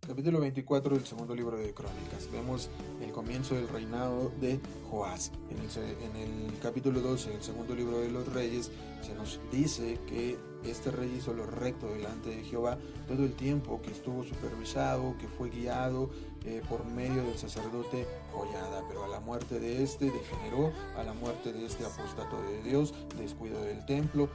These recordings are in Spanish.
Capítulo 24 del segundo libro de Crónicas. Vemos el comienzo del reinado de Joás. En el capítulo 12, en el segundo libro de los Reyes, se nos dice que este rey hizo lo recto delante de Jehová todo el tiempo que estuvo supervisado, que fue guiado por medio del sacerdote Joiada. Pero a la muerte de este degeneró, a la muerte de este apóstato de Dios, descuido del templo,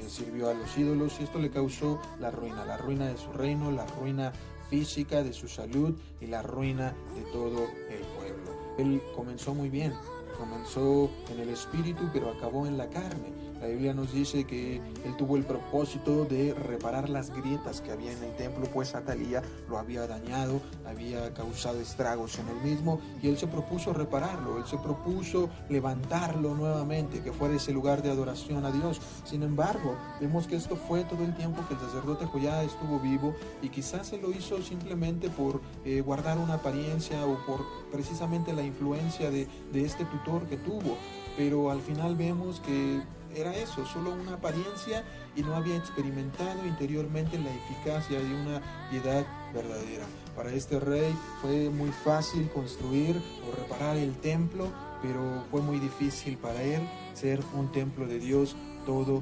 sirvió a los ídolos, y esto le causó la ruina de su reino, la ruina física, de su salud y la ruina de todo el pueblo. Él comenzó muy bien, comenzó en el espíritu, pero acabó en la carne. La Biblia nos dice que él tuvo el propósito de reparar las grietas que había en el templo, pues Atalía lo había dañado, había causado estragos en el mismo, y él se propuso repararlo, él se propuso levantarlo nuevamente, que fuera ese lugar de adoración a Dios. Sin embargo, vemos que esto fue todo el tiempo que el sacerdote Joiada estuvo vivo, y quizás se lo hizo simplemente por guardar una apariencia o por precisamente la influencia de este tutor que tuvo. Pero al final vemos que era eso, solo una apariencia, y no había experimentado interiormente la eficacia de una piedad verdadera. Para este rey fue muy fácil construir o reparar el templo, pero fue muy difícil para él ser un templo de Dios todo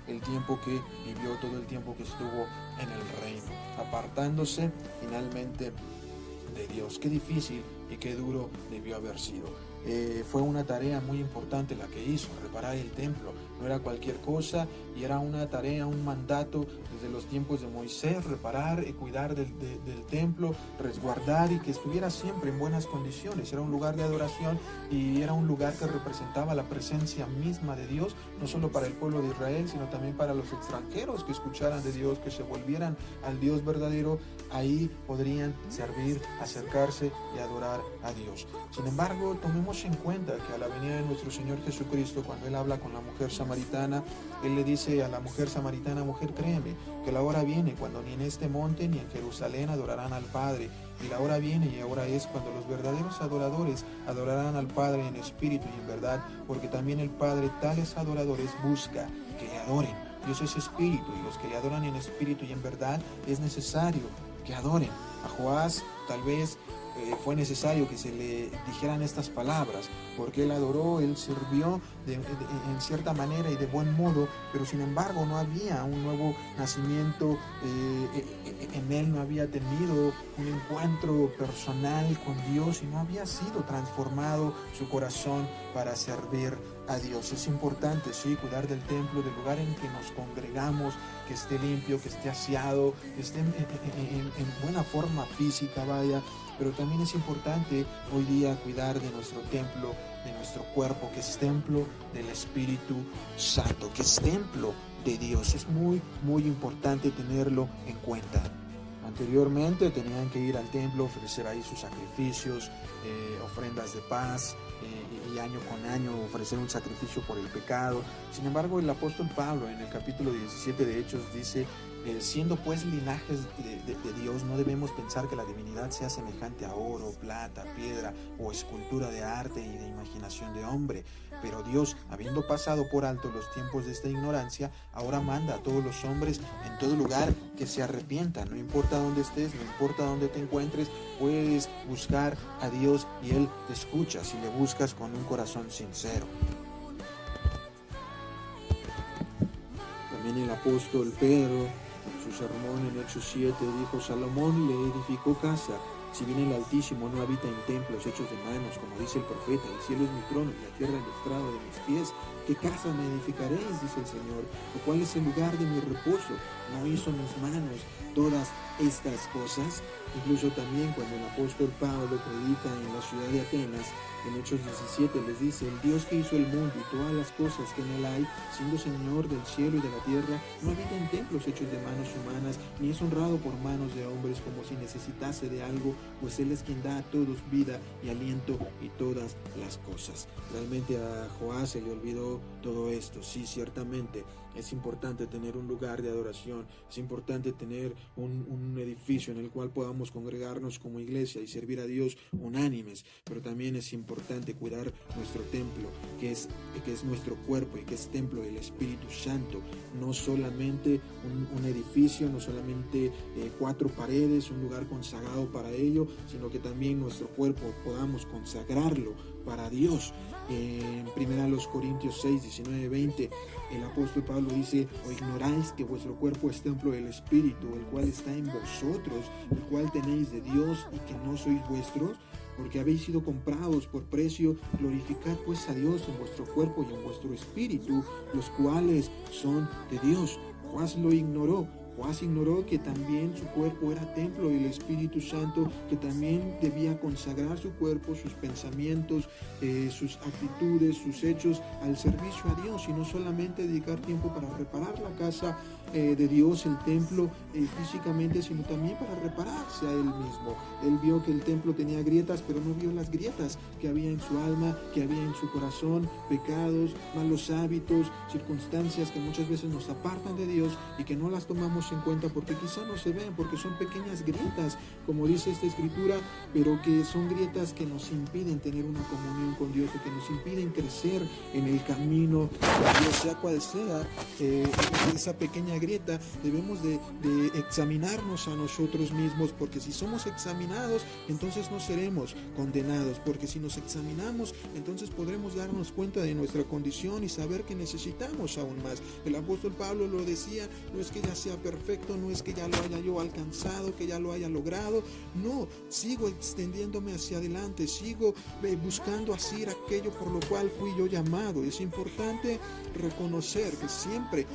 el tiempo que vivió, todo el tiempo que estuvo en el reino, apartándose finalmente de Dios. Qué difícil y qué duro debió haber sido. Fue una tarea muy importante la que hizo, reparar el templo. No era cualquier cosa, y era una tarea, un mandato desde los tiempos de Moisés: reparar y cuidar del templo, resguardar y que estuviera siempre en buenas condiciones. Era un lugar de adoración y era un lugar que representaba la presencia misma de Dios, no solo para el pueblo de Israel, sino también para los extranjeros que escucharan de Dios, que se volvieran al Dios verdadero. Ahí podrían servir, acercarse y adorar a Dios. Sin embargo, tomemos en cuenta que a la venida de nuestro Señor Jesucristo, cuando Él habla con la mujer samaritana, Él le dice a la mujer samaritana: mujer, créeme, que la hora viene cuando ni en este monte ni en Jerusalén adorarán al Padre. Y la hora viene, y ahora es, cuando los verdaderos adoradores adorarán al Padre en espíritu y en verdad, porque también el Padre tales adoradores busca que le adoren. Dios es espíritu, y los que le adoran en espíritu y en verdad es necesario que adoren. A Joás tal vez fue necesario que se le dijeran estas palabras, porque él adoró, él sirvió en cierta manera y de buen modo, pero sin embargo no había un nuevo nacimiento en él, no había tenido un encuentro personal con Dios y no había sido transformado su corazón para servir a Dios. Es importante, sí, cuidar del templo, del lugar en que nos congregamos, que esté limpio, que esté aseado, que esté en buena forma física, vaya. Pero también es importante hoy día cuidar de nuestro templo, de nuestro cuerpo, que es templo del Espíritu Santo, que es templo de Dios. Es muy importante tenerlo en cuenta. Anteriormente tenían que ir al templo, ofrecer ahí sus sacrificios, ofrendas de paz, y año con año ofrecer un sacrificio por el pecado. Sin embargo, el apóstol Pablo en el capítulo 17 de Hechos dice: siendo pues linajes de Dios, no debemos pensar que la divinidad sea semejante a oro, plata, piedra o escultura de arte y de imaginación de hombre. Pero Dios, habiendo pasado por alto los tiempos de esta ignorancia, ahora manda a todos los hombres en todo lugar que se arrepientan. No importa dónde estés, no importa dónde te encuentres, puedes buscar a Dios y Él te escucha si le buscas con un corazón sincero. También el apóstol Pedro, en su sermón en Hechos 7, dijo: Salomón le edificó casa, si bien el Altísimo no habita en templos hechos de manos, como dice el profeta: el cielo es mi trono y la tierra el estrado de mis pies. ¿Qué casa me edificaréis?, dice el Señor, ¿o cuál es el lugar de mi reposo? ¿No hizo mis manos todas estas cosas? Incluso también cuando el apóstol Pablo predica en la ciudad de Atenas, en Hechos 17 les dice: el Dios que hizo el mundo y todas las cosas que en él hay, siendo Señor del cielo y de la tierra, no habita en templos hechos de manos humanas, ni es honrado por manos de hombres como si necesitase de algo, pues Él es quien da a todos vida y aliento y todas las cosas. Realmente a Joás se le olvidó todo esto, sí, ciertamente. Es importante tener un lugar de adoración, es importante tener un edificio en el cual podamos congregarnos como iglesia y servir a Dios unánimes, pero también es importante cuidar nuestro templo, que es nuestro cuerpo y que es templo del Espíritu Santo. No solamente un edificio, no solamente 4 paredes, un lugar consagrado para ello, sino que también nuestro cuerpo podamos consagrarlo para Dios. En 1 Corintios 6, 19, 20, el apóstol Pablo dice: ¿o ignoráis que vuestro cuerpo es templo del Espíritu, el cual está en vosotros, el cual tenéis de Dios, y que no sois vuestros? Porque habéis sido comprados por precio. Glorificad pues a Dios en vuestro cuerpo y en vuestro espíritu, los cuales son de Dios. Juan lo ignoró. Juan ignoró que también su cuerpo era templo del Espíritu Santo, que también debía consagrar su cuerpo, sus pensamientos, sus actitudes, sus hechos al servicio a Dios, y no solamente dedicar tiempo para reparar la casa de Dios, el templo físicamente, sino también para repararse a él mismo. Él vio que el templo tenía grietas, pero no vio las grietas que había en su alma, que había en su corazón: pecados, malos hábitos, circunstancias que muchas veces nos apartan de Dios y que no las tomamos en cuenta porque quizá no se ven, porque son pequeñas grietas, como dice esta escritura, pero que son grietas que nos impiden tener una comunión con Dios, o que nos impiden crecer en el camino de Dios, sea cual sea esa pequeña grieta. Debemos de examinarnos a nosotros mismos, porque si somos examinados, entonces no seremos condenados, porque si nos examinamos, entonces podremos darnos cuenta de nuestra condición y saber que necesitamos aún más. El apóstol Pablo lo decía: no es que ya sea perfecto, no es que ya lo haya yo alcanzado, que ya lo haya logrado, no, sigo extendiéndome hacia adelante, sigo buscando hacer aquello por lo cual fui yo llamado. Es importante reconocer que siempre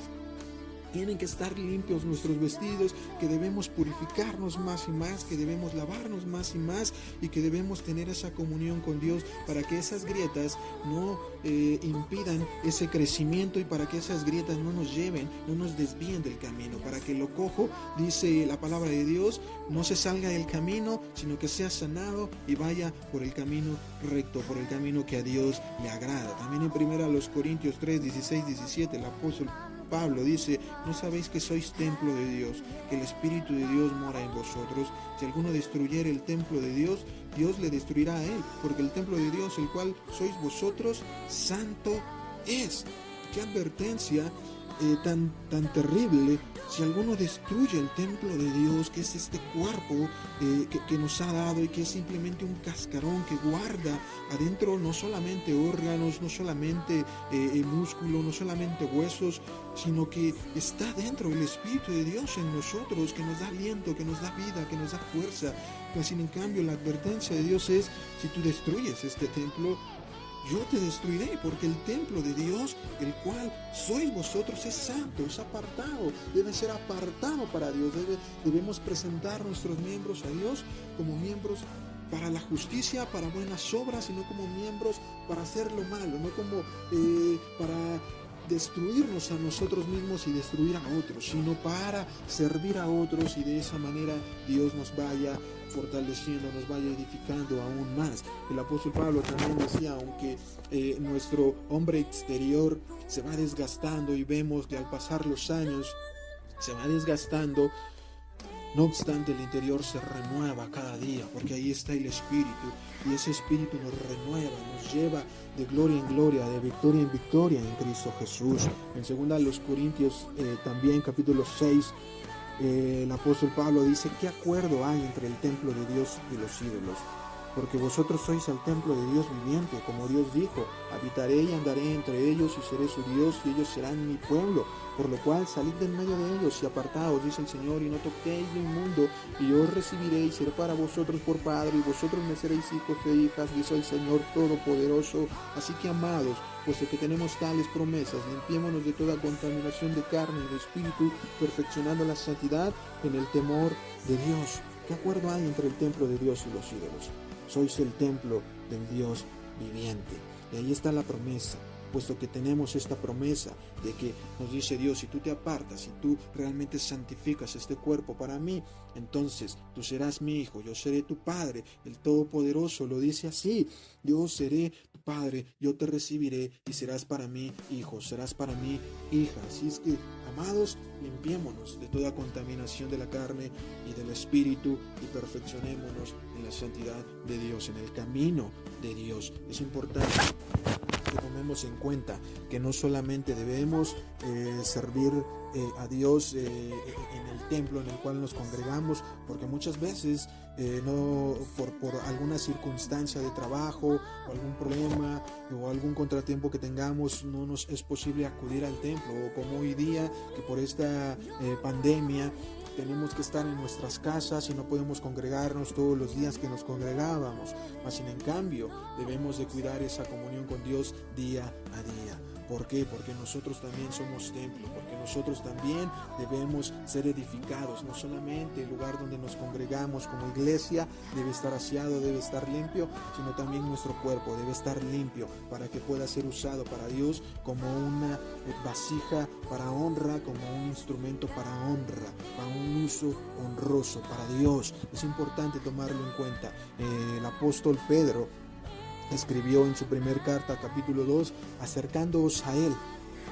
tienen que estar limpios nuestros vestidos, que debemos purificarnos más y más, que debemos lavarnos más y más, y que debemos tener esa comunión con Dios para que esas grietas no impidan ese crecimiento, y para que esas grietas no nos lleven, no nos desvíen del camino, para que lo cojo, dice la palabra de Dios, no se salga del camino, sino que sea sanado y vaya por el camino recto, por el camino que a Dios le agrada. También en 1 Corintios 3, 16, 17, el apóstol Pablo dice: ¿no sabéis que sois templo de Dios, que el Espíritu de Dios mora en vosotros? Si alguno destruyere el templo de Dios, Dios le destruirá a él, porque el templo de Dios, el cual sois vosotros, santo es. ¡Qué advertencia tan terrible! Si alguno destruye el templo de Dios, que es este cuerpo que nos ha dado, y que es simplemente un cascarón que guarda adentro no solamente órganos, no solamente músculo, no solamente huesos, sino que está dentro el Espíritu de Dios en nosotros, que nos da aliento, que nos da vida, que nos da fuerza. Pues, sin en cambio, la advertencia de Dios es: si tú destruyes este templo, yo te destruiré, porque el templo de Dios, el cual sois vosotros, es santo, es apartado, debe ser apartado para Dios. Debemos presentar nuestros miembros a Dios como miembros para la justicia, para buenas obras, y no como miembros para hacer lo malo, no como para destruirnos a nosotros mismos y destruir a otros, sino para servir a otros, y de esa manera Dios nos vaya fortaleciendo, nos vaya edificando aún más. El apóstol Pablo también decía: aunque nuestro hombre exterior se va desgastando, y vemos que al pasar los años se va desgastando, no obstante el interior se renueva cada día, porque ahí está el Espíritu, y ese Espíritu nos renueva, nos lleva de gloria en gloria, de victoria en victoria en Cristo Jesús. En 2 Corintios también capítulo 6, el apóstol Pablo dice: ¿qué acuerdo hay entre el templo de Dios y los ídolos? Porque vosotros sois el templo de Dios viviente, como Dios dijo: habitaré y andaré entre ellos, y seré su Dios, y ellos serán mi pueblo. Por lo cual salid de en medio de ellos y apartaos, dice el Señor, y no toquéis lo inmundo, y yo os recibiré y seré para vosotros por Padre, y vosotros me seréis hijos e hijas, dice el Señor Todopoderoso. Así que, amados, puesto que tenemos tales promesas, limpiémonos de toda contaminación de carne y de espíritu, perfeccionando la santidad en el temor de Dios. ¿Qué acuerdo hay entre el templo de Dios y los ídolos? Sois el templo del Dios viviente. Y ahí está la promesa. puesto que tenemos esta promesa de que nos dice Dios, si tú te apartas, si tú realmente santificas este cuerpo para mí, entonces tú serás mi hijo, yo seré tu padre, el Todopoderoso lo dice así, yo seré tu padre, yo te recibiré y serás para mí hijo, serás para mí hija. Así es que, amados, limpiémonos de toda contaminación de la carne y del espíritu y perfeccionémonos en la santidad de Dios, en el camino de Dios. Es importante que tomemos en cuenta que no solamente debemos servir a Dios en el templo en el cual nos congregamos, porque muchas veces por alguna circunstancia de trabajo o algún problema o algún contratiempo que tengamos no nos es posible acudir al templo, o como hoy día que por esta pandemia tenemos que estar en nuestras casas y no podemos congregarnos todos los días que nos congregábamos, mas sin en cambio debemos de cuidar esa comunión con Dios día a día. ¿Por qué? Porque nosotros también somos templo, porque nosotros también debemos ser edificados. No solamente el lugar donde nos congregamos como iglesia debe estar aseado, debe estar limpio, sino también nuestro cuerpo debe estar limpio para que pueda ser usado para Dios como una vasija para honra, como un instrumento para honra, para un uso honroso para Dios. Es importante tomarlo en cuenta. El apóstol Pedro escribió en su primer carta, capítulo 2, acercándoos a Él,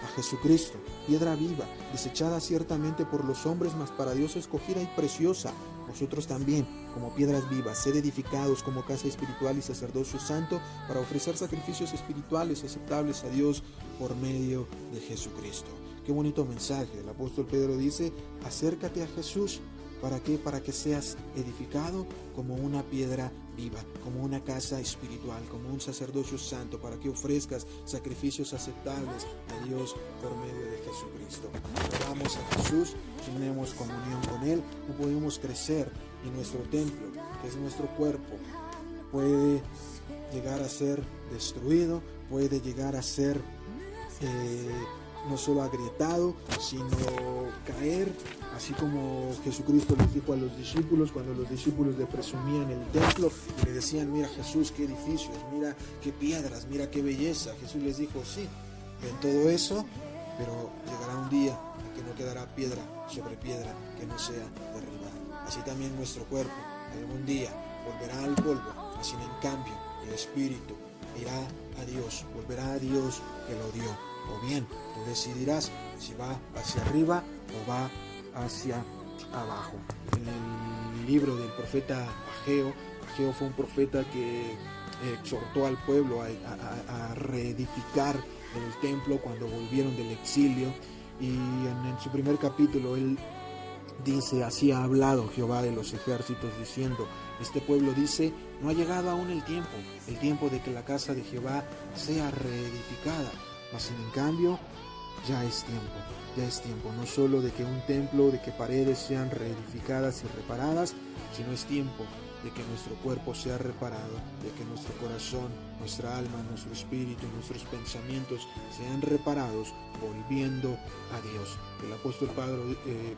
a Jesucristo, piedra viva, desechada ciertamente por los hombres, mas para Dios escogida y preciosa. Vosotros también, como piedras vivas, sed edificados como casa espiritual y sacerdocio santo, para ofrecer sacrificios espirituales aceptables a Dios por medio de Jesucristo. Qué bonito mensaje. El apóstol Pedro dice, acércate a Jesús. ¿Para qué? Para que seas edificado como una piedra viva, como una casa espiritual, como un sacerdocio santo, para que ofrezcas sacrificios aceptables a Dios por medio de Jesucristo. Adoramos a Jesús, tenemos comunión con Él, no podemos crecer y nuestro templo, que es nuestro cuerpo, puede llegar a ser destruido, puede llegar a ser no solo agrietado, sino caer, así como Jesucristo les dijo a los discípulos cuando los discípulos le presumían el templo y le decían, mira Jesús, qué edificios, mira qué piedras, mira qué belleza. Jesús les dijo, sí, ven todo eso, pero llegará un día en que no quedará piedra sobre piedra que no sea derribada. Así también nuestro cuerpo algún día volverá al polvo, así en cambio el espíritu irá a Dios, volverá a Dios que lo dio. O bien, tú decidirás si va hacia arriba o va hacia abajo. En el libro del profeta Ageo fue un profeta que exhortó al pueblo a reedificar el templo cuando volvieron del exilio, y en su primer capítulo él dice, así ha hablado Jehová de los ejércitos diciendo, este pueblo dice, no ha llegado aún el tiempo de que la casa de Jehová sea reedificada. Mas en cambio, ya es tiempo, no solo de que un templo, de que paredes sean reedificadas y reparadas, sino es tiempo de que nuestro cuerpo sea reparado, de que nuestro corazón, nuestra alma, nuestro espíritu, nuestros pensamientos sean reparados, volviendo a Dios. El apóstol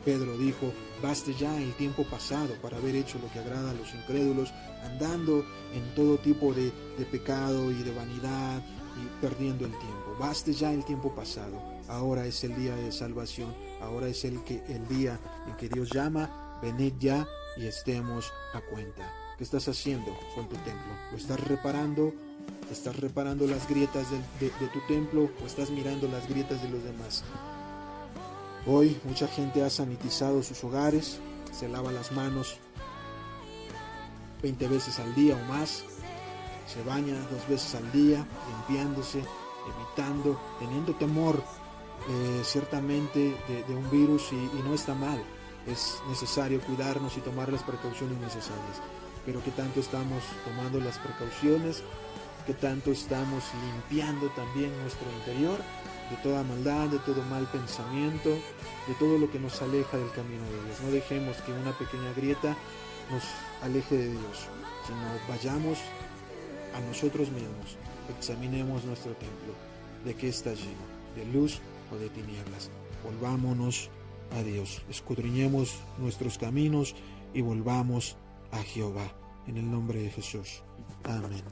Pedro dijo, baste ya el tiempo pasado para haber hecho lo que agrada a los incrédulos, andando en todo tipo de pecado y de vanidad, y perdiendo el tiempo. Baste ya el tiempo pasado. Ahora es el día de salvación. Ahora es el día en que Dios llama, venid ya y estemos a cuenta. ¿Qué estás haciendo con tu templo? ¿Lo estás reparando? ¿Estás reparando las grietas de tu templo o estás mirando las grietas de los demás? Hoy mucha gente ha sanitizado sus hogares, se lava las manos 20 veces al día o más, se baña 2 veces al día, limpiándose, evitando, teniendo temor ciertamente de un virus, y no está mal. Es necesario cuidarnos y tomar las precauciones necesarias. Pero ¿qué tanto estamos tomando las precauciones? ¿Qué tanto estamos limpiando también nuestro interior de toda maldad, de todo mal pensamiento, de todo lo que nos aleja del camino de Dios? No dejemos que una pequeña grieta nos aleje de Dios, sino vayamos a nosotros mismos, examinemos nuestro templo, de qué está lleno, de luz o de tinieblas. Volvámonos a Dios, escudriñemos nuestros caminos y volvamos a Jehová. En el nombre de Jesús. Amén.